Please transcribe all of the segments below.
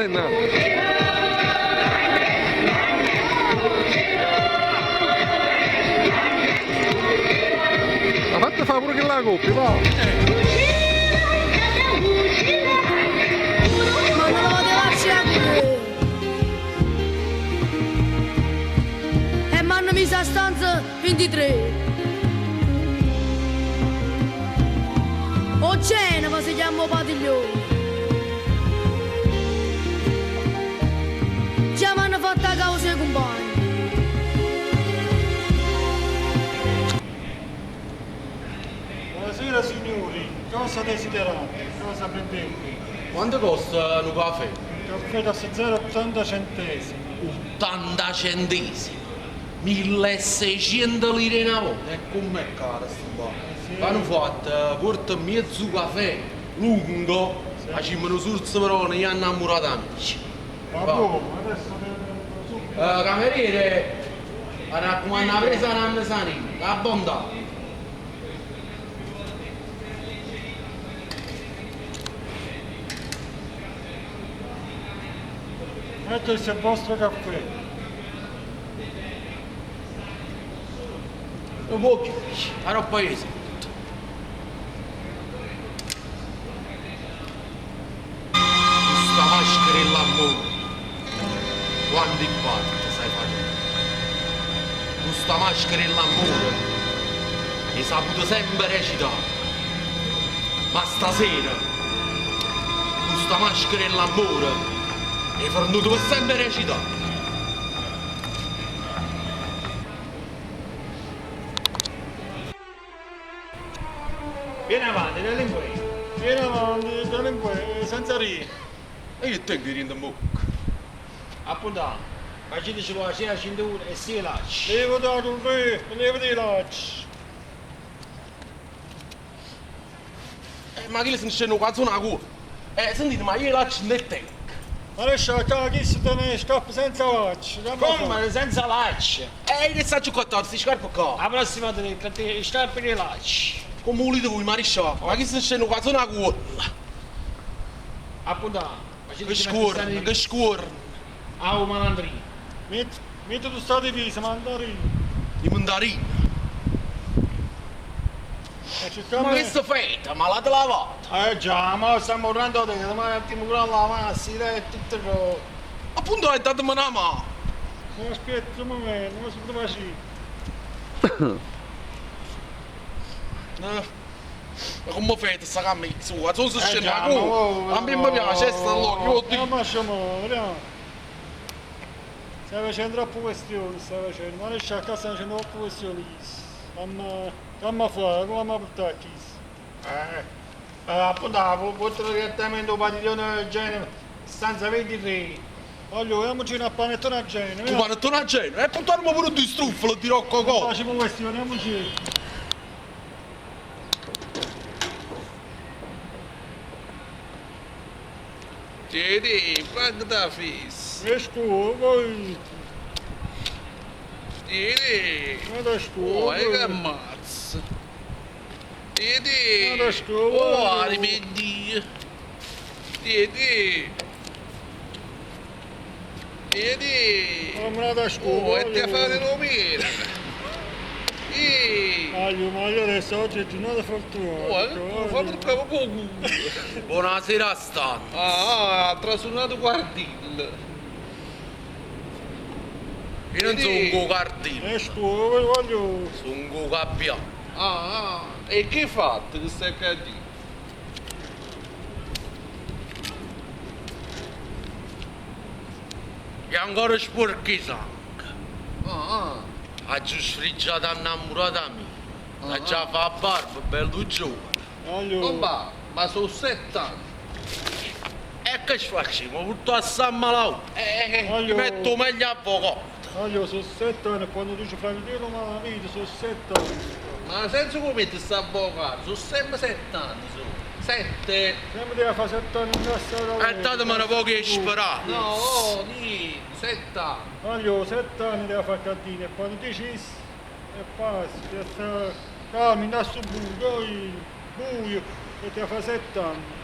Senna. Ma fate fa pure che la coppia, va! Ma non lo lasci anche! E mi hanno messo a stanza 23. O Genova si chiama Patiglione. Ci hanno fatto la causa ai compagni. Buonasera signori, cosa desiderate? Cosa prendete? Quanto costa un caffè? Caffè da 0,80 centesimi. 80 centesimi. 1600 lire una volta. E com'è cara sta qua? Hanno fatto, porta mezzo caffè lungo, facciamo surzo però ne hanno innamorato amici. Ma come? Adesso devo subito. Cameriere, mi raccomando, presa una mesanina, la bontà. Ecco il vostro caffè. Un po' più, a paese. Questa maschera è l'amore. Quanto impatti sai fare? Questa maschera è l'amore. E saputo sempre recitare. Ma stasera, questa maschera è l'amore. E fornuto per sempre recitare. Vieni avanti, delinquenti. Vieni avanti, delinquenti, senza ri. E io tengo di rindo bocca. Appunto, faceteci la sia cintura e sia lacci. Devo dare un re, devo di lacci. Ma che se ne scende qua una cura? Sentite, ma io la nel tempo. Adesso a chi si tiene scappa senza lacci. Come senza lacci? Che sta giocando questi scarpe qua? La prossima volta ti scarpe di lacci. Come volete voi, maresciallo? Ma che se ne scende qua una cura? Appunto, Che faceteci scuorno, che scuorno. a un malandrino. Metti tu sta divisa, mandarino. I mandarini. E ci Ma stiamo... che sta fetta? Ma l'avete lavata? Già, ma stiamo morendo dentro, ma un attimo con la massa, e tutto il... Appunto hai dato una mano. Non aspetta un momento, non si può così. Ma come fate sta camicia? Qua sono scende già, la cura. A me mi piace, sta l'occhio. No, ma siamo, stai facendo troppe questioni, stai facendo. Ma adesso a casa stai facendo troppe questioni. Dammi fuori, come mi portare qui? Appunto, portalo direttamente al padiglione del genere, stanza 23. Voglio, vediamoci una panettone a genere. Tu panettone a genere? E portarmi pure di struffolo, di roccocò. Facciamo questioni, vediamoci. Tieni, paga da fis. Esco, poi... Tieni. Vado a scuola. Oh, che ammazza. Tieni. Vado a scuola. Oh, arrivederci. Tieni. Tieni. Non me la da Oh, scuola. e te a fare l'omino. Ma io adesso oggi è giornata fortunata. Fammi il capo con buonasera Stan. Ha trasunato guardil. Io non sono un go-cardino, Esco, voglio... sono un go-cabbia. E che hai fatto che stai a dire? E ancora sporchi sangue. Ha già sfriggiato innamorata mia. Ha già fa barba, bello giovane. Voglio... Ma sono 7 anni. E che ci facciamo? Tutto assai malato. Voglio- Mi metto meglio avvocato. Voglio, sono 7 anni, quando tu ci fai il tiro, ma la vita, sono 7 anni. Ma senza come ti sta avvocato? Sono sempre 7 anni. 7. Sempre devi fare 7 anni in cassa. E datemene poche sperate. No, di 7 anni. Voglio, 7 anni devi fare cardini, e quando dici e passi, e sta... calmi, da su buio, e devi fare 7 anni.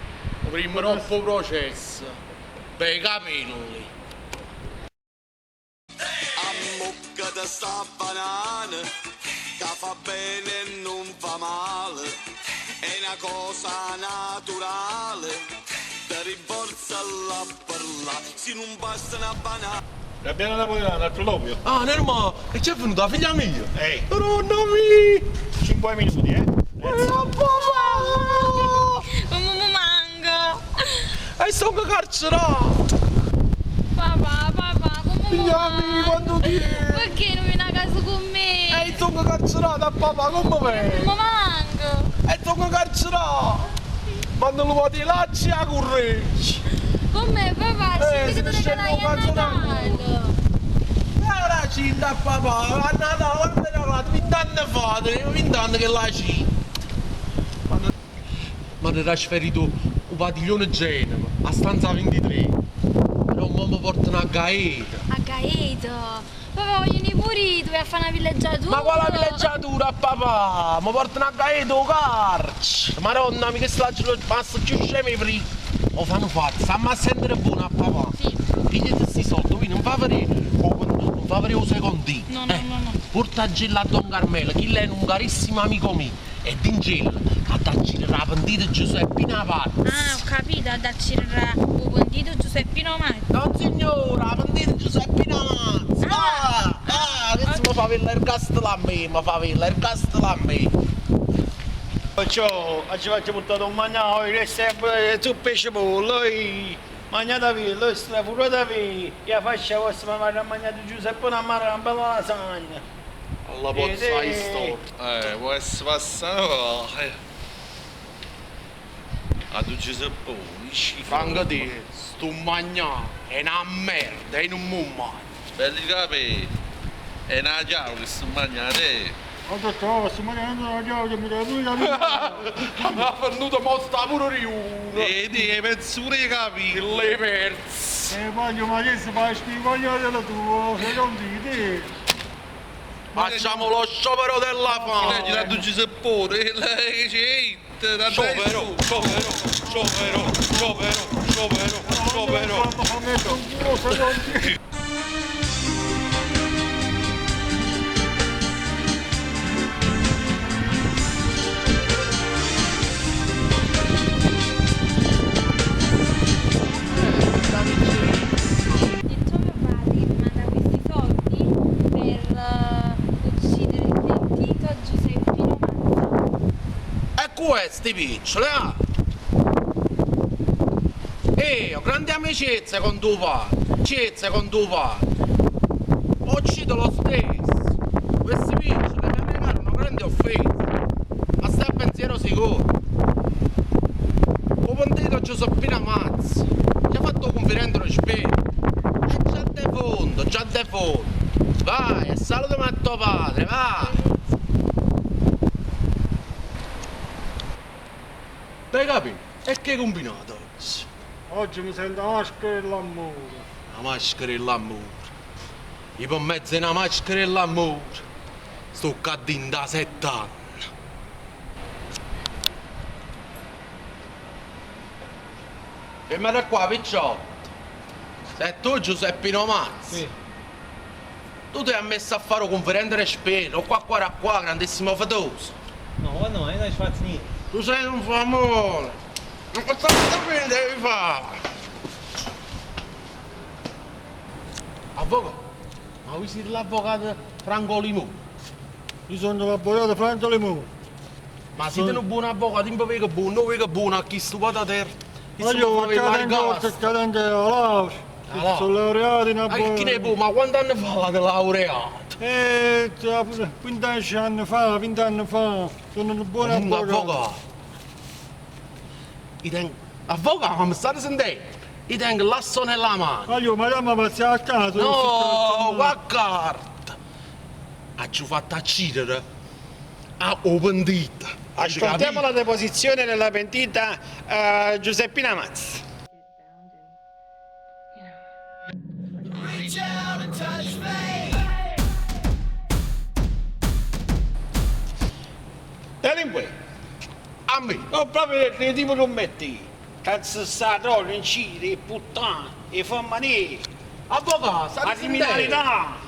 Prima troppo processo. bei capelli. Ammuccata sta banana, che fa bene e non fa male, è una cosa naturale, ti rinforza la parla, se non basta una banana. Abbiamo napoletano, altro doppio. Ah, Nerma, e c'è venuta la figlia mia? Ehi, Nonna mia! 5 minuti, Come mango? E sono carcerato! Papà, come Figlia mia, quando ti è? Perché non vieni a casa con me? E sono carcerato a papà, come vai? Come mango? E sono carcerato! Quando lo vado là, ci ha corretto! Con me, papà, se ci ne ti regalai scendo a un Natale. Ora ci da papà, a Natale, quando era arrivato 20 anni fa, 20 anni che la ci. Ma ne trasferito un padiglione Genova, a stanza 23. Però mo mi portano a Gaeta. A Gaeto. Papà, vogliono pure io, vai a fare una villeggiatura. Ma quale villeggiatura, papà? Mi portano a Gaeta o carci. Madonna, mi che sta lo passo più scemi free. Lo fanno fatto, stammi a sentire buono a papà. Sì. Pigliati questi soldi, qui non fa vedere, non fa vedere un secondino. No. Porta a Gilla a Don Carmelo, chi è un carissimo amico mio. E d'Ingella, a darci la pentita Giuseppina Pazzi. Ah, ho capito, a darci il pentito Giuseppino Mazzi. No signora, la pentita Giuseppina Pazzi. Adesso mi fa vedere il castello a me, Ciao, oggi faccio portato un mangiato, resta su pesce pollo, mangiata via, lo strafurata via, e la fascia vostra mi ha mangiato Giuseppe una mara, una bella lasagna. Alla pozza di sto. Può essere passato. A tu Giuseppe, schifo. Franco te, sto mangiando, è una merda, è un mumma. Belli capi. È una chiave che sto mangiando. Ho detto, oh, sto mangiando la chiave che mi dà lui la vita. Mi ha venuto mo sta pure uno. Vedi, è pezzure i capi. Le perse. Voglio, ma che si fa sti coglioni della tua, secondo te? Facciamo lo sciopero della Gli fame. dà tu Giuseppe, lei c'è, da Sciopero. Fammi mettere un culo, secondo te? Detto mio padre che mi manda questi soldi per uccidere il pentito Giuseppino Mazzi. E questi piccioli, ho grandi amicizie con tuo padre. Uccido lo stesso. Questi piccioli mi regalano grandi offese. Ma stai a pensiero sicuro. Ho pentito Giuseppina Mazzi. Gli ha fatto conferente lo spero. E già de fondo. Vai, e salutami a tuo padre, vai. Dai capi, e che hai combinato oggi? Oggi mi sento la maschera dell'amore. La maschera dell'amore. Io per mezzo una maschera dell'amore. Sto cadendo da 7 anni. Fermate qua, picciotto. Sei tu Giuseppino Mazzi? Sì. Tu ti hai messo a fare un conferente respiro, qua, grandissimo fatoso. No, guarda, ma io non ci faccio niente. Tu sei un famone. Non posso sapere che devi fare. Avvocato, ma voi siete l'avvocato Franco Limone? Io sono l'avvocato Franco Limone. Ma siete un buon avvocato, non vedi che buono a chi stupata terra. Ma io ho cadente la laurea. Allora. Sono laureato in Ma che ne avvocato. può, ma quanti anni fa l'avete laureato? 15 anni fa, sono un buon Un avvocato. avvocato. Io tengo... Avvocato, ma mi state sentendo? Io tengo l'asso nella mano. Ma io, ma dammi passare a casa. No, qua carta. Ha già fatto accidere a open dita. Ascoltiamo la deposizione della pentita Giuseppina Mazzi. Delinque, A me. non proprio il tipo non metti. cazzo stato, incide, puttana, e fammi nere, Avvocato, la sta criminalità.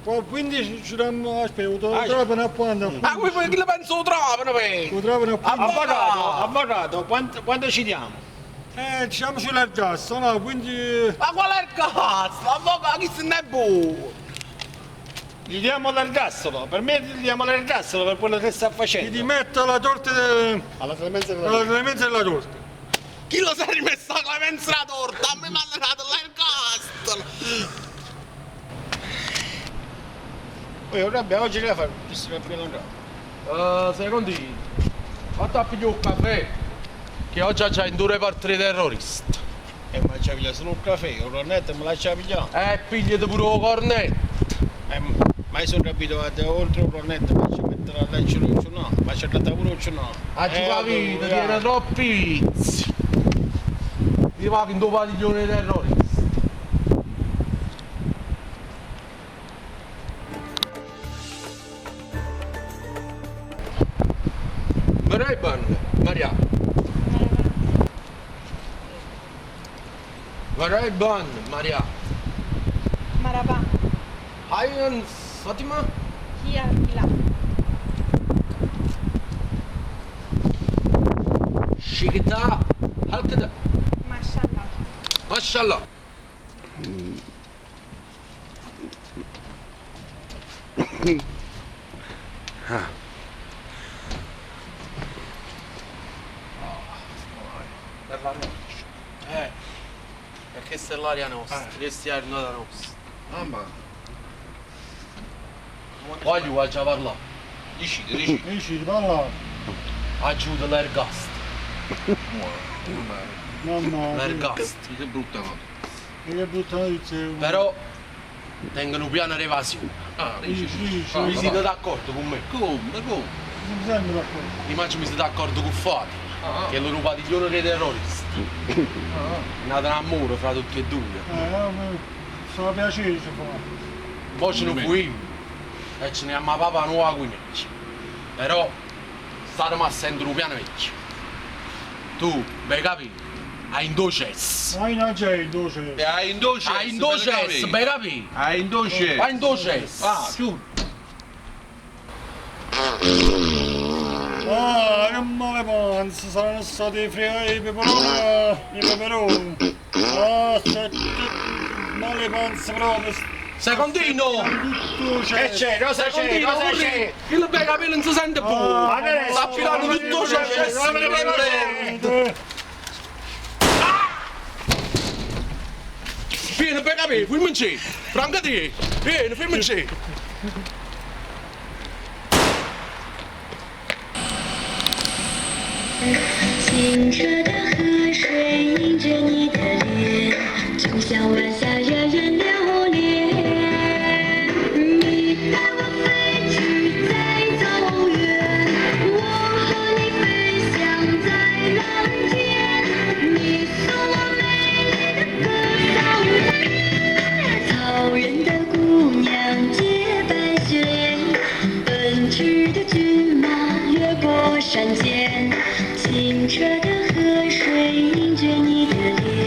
Poi quindi ci diamo, aspetta, lo trovano a quando? Ma come che le penso lo trovano, Lo trovano a quando? Avvocato, quanto ci diamo? Diciamo sull'ergastolo, no? Quindi... Ma qual è il cazzo? Avvocato, chi se ne è buono? Gli diamo l'ergastolo, per me gli diamo l'ergastolo per quello che sta Ti facendo. metto la torta Alla clemenza alla clemenza della torta. Chi lo si è rimesso la clemenza la torta? A me mi ha dato l'ergastolo. Rabbia, oggi che la fai? Giusto per pieno rabbia. Secondi, fatto a pigliare un caffè, che oggi c'è in due porti di terroristi. Ma ci piglia solo un caffè, un cornetto me lascia pigliare. Pigliate pure un cornetto. Ma io sono abituato oltre un cornetto, ma ci mettere a leggere un giornale, ma c'è da pure un giornale. A giocare tiene troppi vizi. Ti va in due padiglioni di terroristi. Vorrei bene, Maria. Vorrei bene, Maria. Marabà, Hai un Fatima? chi ha chi là? Shikita, halkada. Mashallah. Mashallah. Per la noce. Perché se l'aria nostra, l'esterno da nostra. Mamma. Voglio già parlare. Dici. Dici, parla. Aiuta l'ergast. Mamma, L'ergast. Che brutta nota. che brutta notizia. Però tengono un piano di evasione. Ah, Dici, Vi siete d'accordo con me? Come? non sembra d'accordo. Immagino siete d'accordo con Fati. Che è il loro padiglione dei terroristi. Nato un amore fra tutti e due. Sono piacere ci fa. Poi ce ne fuimo. E ce ne abbiamo papà nuova qui vecchio. Però statemi a sentire un piano vecchio. Tu, bei capito? Hai in doces. Ma non c'è il dolce. Hai in doce. Hai in doces, bei capito? Hai in doce. Hai in doces. Ah, giù. Ah, che male panza, saranno stati fregati i peperoni. Ah, male panza proprio. Secondino! Tutto c'è. c'è, cosa c'è, Secondino, cosa corri! c'è? Il bei capello non si sente più! Ma adesso- Sta filando tutto c'è! Vieni, bei capelli, fammi in c'è! Franca te! Vieni, fammi in c'è!清澈的河水映着你的脸，就像晚霞惹人留恋。你带我飞去在草原，我和你飞翔在蓝天。你送我美丽的歌桑草原的姑娘洁白雪莲，奔驰的骏马越过山间。清澈的河水映着你的脸。